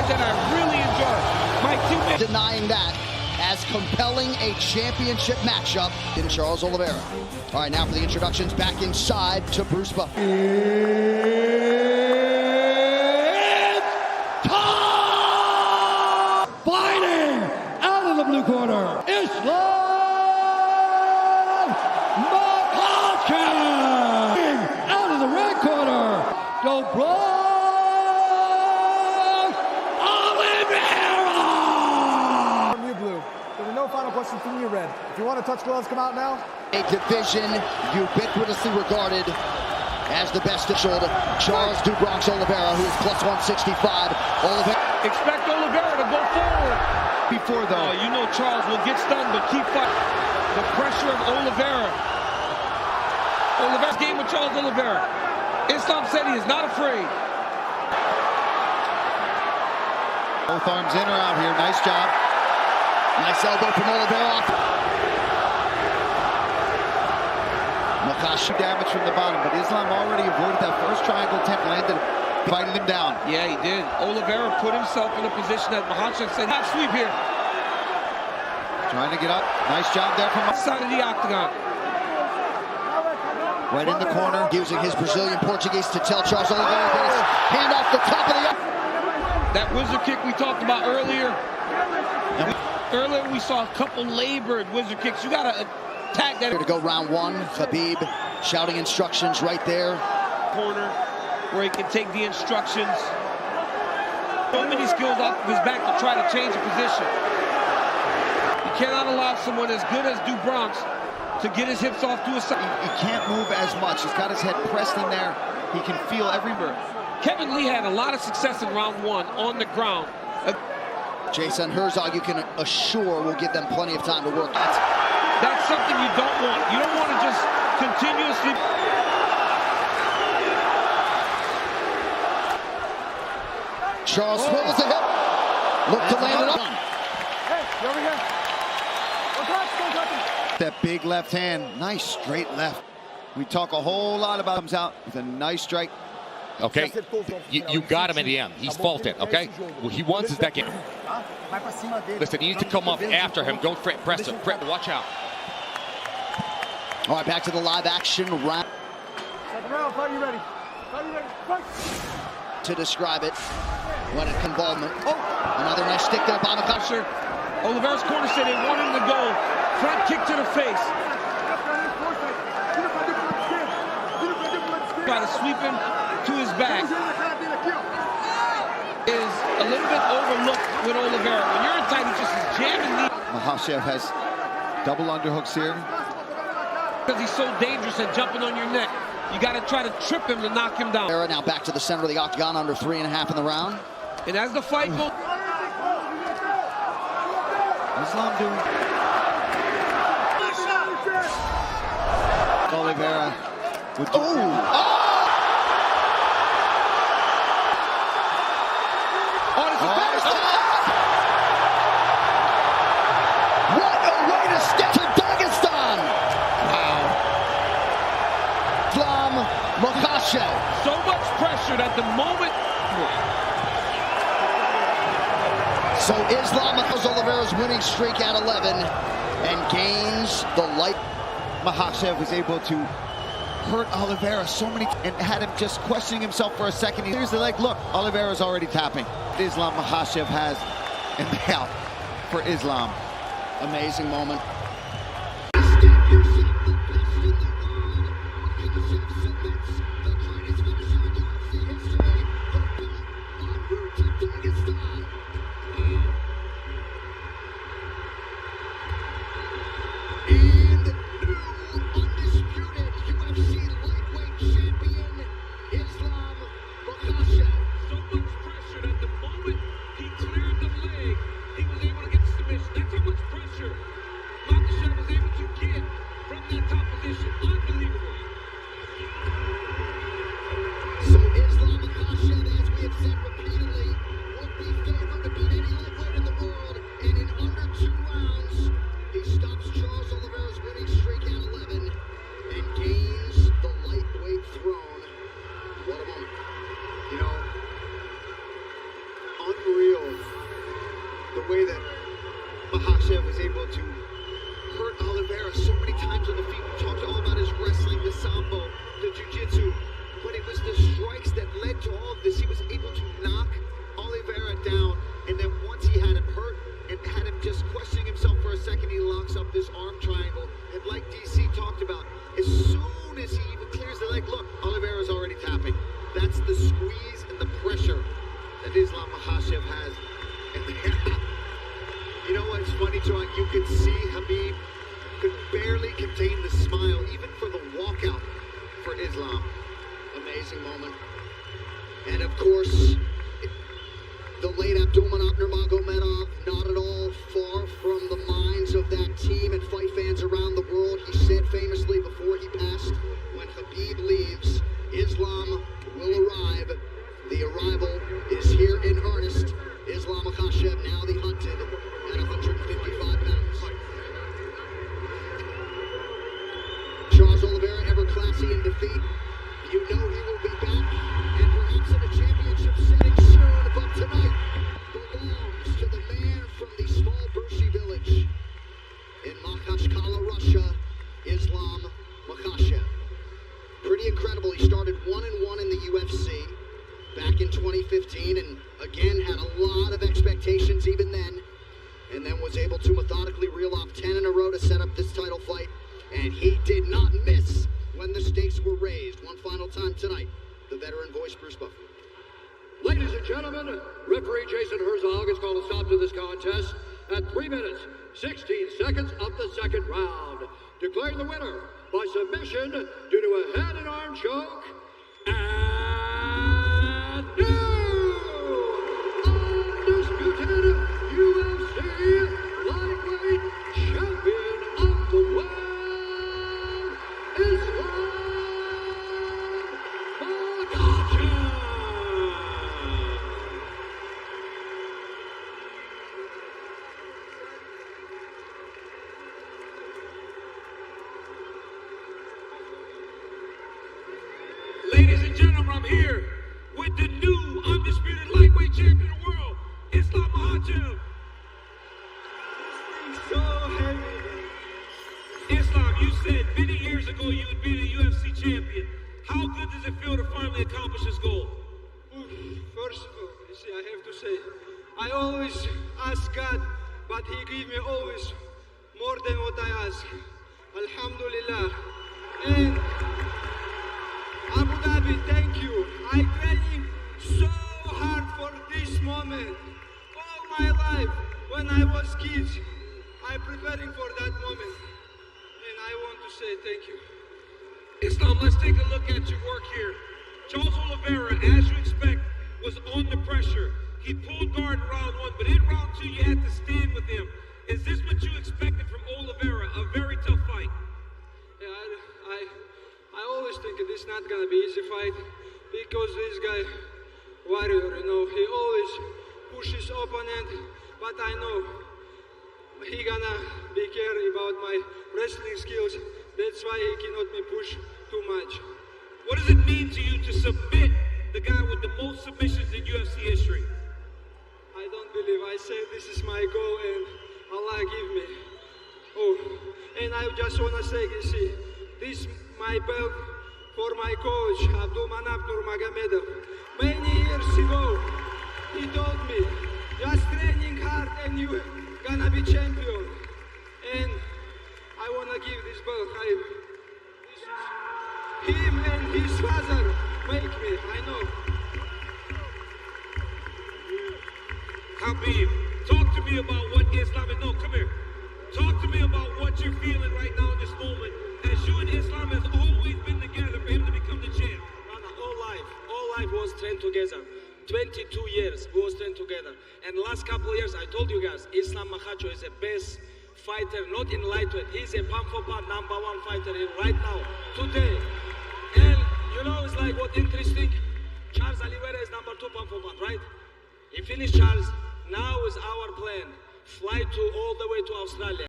match that I really enjoyed. My teammates denying that as compelling a championship matchup in Charles Oliveira. All right, now for the introductions back inside to Bruce Buff. It's time! Fighting out of the blue corner, Islam makhachev! Out of the red corner, don't blow! Final question from you, Red. If you want to touch gloves, come out now. A division ubiquitously regarded as the best of shoulder. Charles "Do Bronx" Oliveira, who is plus 165. Oliveira. expect Oliveira to go forward. Before though, You know Charles will get stunned, but keep fighting. The pressure of Oliveira. Oliveira's game with Charles Oliveira. Islam said he is not afraid. both arms in or out here. Nice job. Nice elbow from Oliveira. Makhachev damage from the bottom, but Islam already avoided that first triangle attempt, landed, fighting him down. Yeah, he did. Oliveira put himself in a position that Makhachev said, "Not sweep here." Trying to get up. Nice job there from Outside of the octagon. Right in the corner, using his Brazilian Portuguese to tell Charles Oliveira that his hand off the top of the... That wizard kick we talked about earlier. Earlier we saw a couple labored wizard kicks. You gotta attack that. To go round one, Khabib shouting instructions right there. Corner where he can take the instructions. So many skills off of his back to try to change the position. You cannot allow someone as good as Do Bronx to get his hips off to his side. He can't move as much. He's got his head pressed in there. He can feel every move. Kevin Lee had a lot of success in round one on the ground. Jason Herzog, you can assure, will give them plenty of time to work. That's something you don't want. You don't want to just continuously... Charles swivels the hip. Look to land it up. Hey, you over here. Don't touch, don't touch him. That big left hand. Nice straight left. We talk a whole lot about comes out with a nice strike. Okay, you got him in the end. He's faulted, okay? What he wants is that game. Listen, you need to come up after him. Don't press him. Watch out. All right, back to the live action round. Second round, fight you ready. Fight you ready. Fight. To describe it, when it involvement. Oh, another nice stick there by Makhachev. Oliveira's corner said they want him to go front kick to the face. Try to sweep him to his back. Is a little bit overlooked with Oliveira. When you're in tight, he just is jamming the... Makhachev has double underhooks here. Because he's so dangerous at jumping on your neck. You got to try to trip him to knock him down. Now back to the center of the octagon, under 3.5 in the round. And as the fight goes... Islam doing... Oliveira would do... What a way to step to Dagestan! Wow. Islam Makhachev. So much pressure that the moment... So Islam Oliveira's winning streak at 11 and gains the light. Makhachev was able to hurt Oliveira so many and had him just questioning himself for a second. Here's the leg. Look, Oliveira's already tapping. Islam Makhachev has and the out for Islam. Amazing moment. So Islam Makhachev, as we have said repeatedly, would be favored to beat any lightweight in the world, and in under 2 rounds, he stops Charles Oliveira's winning streak at 11 and gains the lightweight throne. What a moment. You know, unreal. way that Makhachev was able to hurt Oliveira so many times on the feet. We talked all about his wrestling, the sambo, the jiu-jitsu, but it was the strikes that led to all of this. He was able to knock Oliveira down, and then once he had him hurt and had him just questioning himself for a second, he locks up this arm triangle. And like DC talked about, as soon as he even clears the leg, look, Oliveira's already tapping. That's the squeeze and the pressure that Islam Makhachev has. And you know what's funny, John? You could see Khabib could barely contain the smile, even for the walkout for Islam. Amazing moment. And of course, the late Abdulmanap Nurmagomedov, not at all far from the minds of that team and fight fans around the world. He said famously before he passed, when Khabib leaves, Islam will arrive. The arrival is here in earnest. Islam Makhachev, now the hunted, at 155 pounds. Charles Oliveira, ever classy in defeat. You know he will be back, and perhaps in a championship setting soon, but tonight belongs to the man from the small Bershi village in Makhachev, Russia, Islam Makhachev. Pretty incredible. He started 1-1 in the UFC back in 2015, and again had a lot of expectations even then, and then was able to methodically reel off 10 in a row to set up this title fight, and he did not miss when the stakes were raised. One final time tonight, the veteran voice, Bruce Buffer. Ladies and gentlemen, referee Jason Herzog has called a stop to this contest at 3 minutes, 16 seconds of the second round, declaring the winner by submission due to a head and arm choke, and new undisputed UFC lightweight champion of the world, Islam Makhachev. Ladies and gentlemen, I'm here with the new undisputed lightweight champion of the world, Islam Makhachev. So heavy. Islam, you said many years ago you would be the UFC champion. How good does it feel to finally accomplish this goal? First of all, you see, I have to say, I always ask God, but He gives me always more than what I ask. Alhamdulillah. And Abu Dhabi, thank you. I training so hard for this moment. All my life, when I was kids, I'm preparing for that moment. And I want to say thank you. Islam, let's take a look at your work here. Charles Oliveira, as you expect, was under pressure. He pulled guard in round 1, but in round 2, you had to stand with him. Is this what you expected from Oliveira? A very tough fight. Yeah, I always think this is not gonna be easy fight because this guy, warrior, you know, he always pushes opponent, but I know he gonna be care about my wrestling skills. That's why he cannot me push too much. What does it mean to you to submit the guy with the most submissions in UFC history? I don't believe. I say this is my goal and Allah give me. Oh, and I just wanna say, you see, this my belt for my coach Abdulmanap Nurmagomedov. Many years ago, he told me, just training hard and you gonna be champion. And I wanna give this belt. This is him and his father make me. I know. Khabib, talk to me about what Islam is. No, come here. Talk to me about what you're feeling right now in this moment, as you and Islam has always been together for him to become the champ. All life was trained together. 22 years we was trained together. And last couple of years, I told you guys, Islam Makhachev is the best fighter, not in lightweight. He's a pound for pound #1 fighter right now, today. And you know, it's like what interesting. Charles Oliveira is #2 pound for pound, right? He finished Charles. Now is our plan. Fly all the way to Australia.